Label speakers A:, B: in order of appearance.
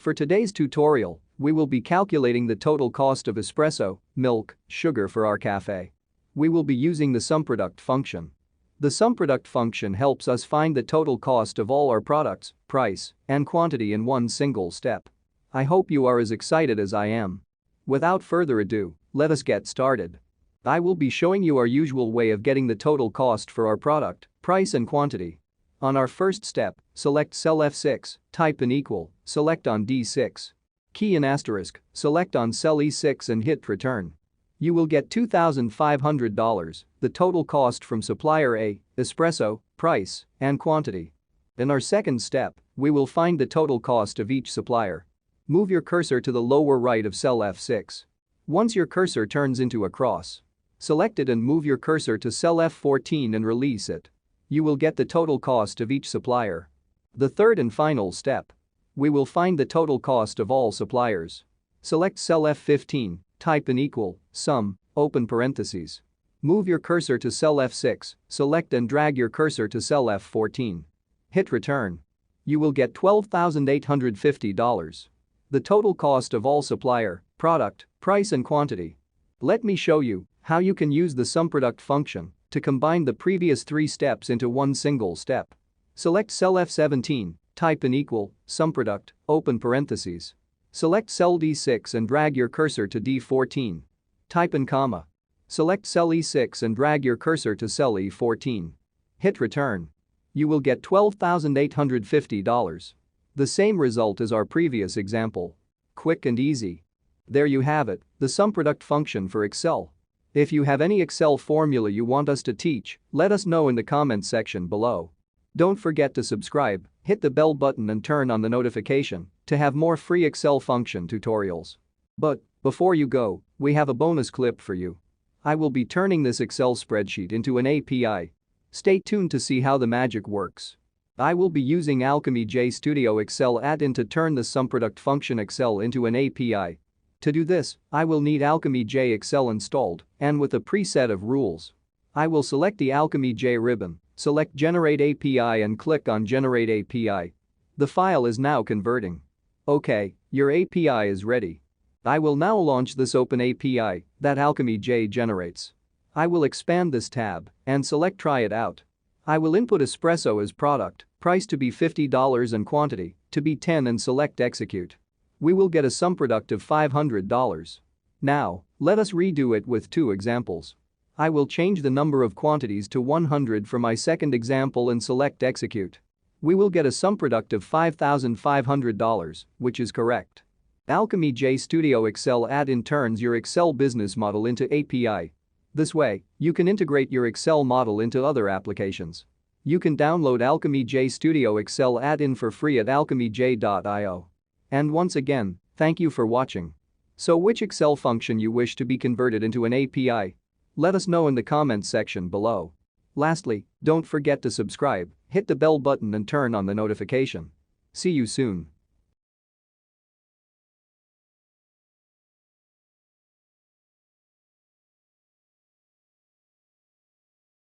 A: For today's tutorial, we will be calculating the total cost of espresso, milk, sugar for our café. We will be using the SUMPRODUCT function. The SUMPRODUCT function helps us find the total cost of all our products, price, and quantity in one single step. I hope you are as excited as I am. Without further ado, let us get started. I will be showing you our usual way of getting the total cost for our product, price and quantity. On our first step, select cell F6, type in equal, select on D6. Key in asterisk, select on cell E6 and hit return. You will get $2,500, the total cost from supplier A, espresso, price, and quantity. In our second step, we will find the total cost of each supplier. Move your cursor to the lower right of cell F6. Once your cursor turns into a cross, select it and move your cursor to cell F14 and release it. You will get the total cost of each supplier. The third and final step. We will find the total cost of all suppliers. Select cell F15, type in equal, sum, open parentheses. Move your cursor to cell F6, select and drag your cursor to cell F14. Hit return. You will get $12,850. The total cost of all supplier, product, price and quantity. Let me show you how you can use the SUMPRODUCT function to combine the previous three steps into one single step. Select cell F17, type in equal, SUMPRODUCT, open parentheses. Select cell D6 and drag your cursor to D14. Type in comma. Select cell E6 and drag your cursor to cell E14. Hit return. You will get $12,850. The same result as our previous example. Quick and easy. There you have it, the SUMPRODUCT function for Excel. If you have any Excel formula you want us to teach, let us know in the comments section below. Don't forget to subscribe, hit the bell button and turn on the notification to have more free Excel function tutorials. But before you go, we have a bonus clip for you. I will be turning this Excel spreadsheet into an API. Stay tuned to see how the magic works. I will be using AlchemyJ Studio Excel add-in to turn the SUMPRODUCT function Excel into an API. To do this, I will need AlchemyJ Excel installed and with a preset of rules. I will select the AlchemyJ ribbon, select Generate API and click on Generate API. The file is now converting. Okay, your API is ready. I will now launch this open API that AlchemyJ generates. I will expand this tab and select Try It Out. I will input espresso as product, price to be $50 and quantity to be 10 and select Execute. We will get a SUMPRODUCT of $500. Now, let us redo it with two examples. I will change the number of quantities to 100 for my second example and select Execute. We will get a SUMPRODUCT of $5,500, which is correct. AlchemyJ Studio Excel add-in turns your Excel business model into API. This way, you can integrate your Excel model into other applications. You can download AlchemyJ Studio Excel add-in for free at alchemyj.io. And once again, thank you for watching. So which Excel function you wish to be converted into an API? Let us know in the comments section below. Lastly, don't forget to subscribe, hit the bell button and turn on the notification. See you soon.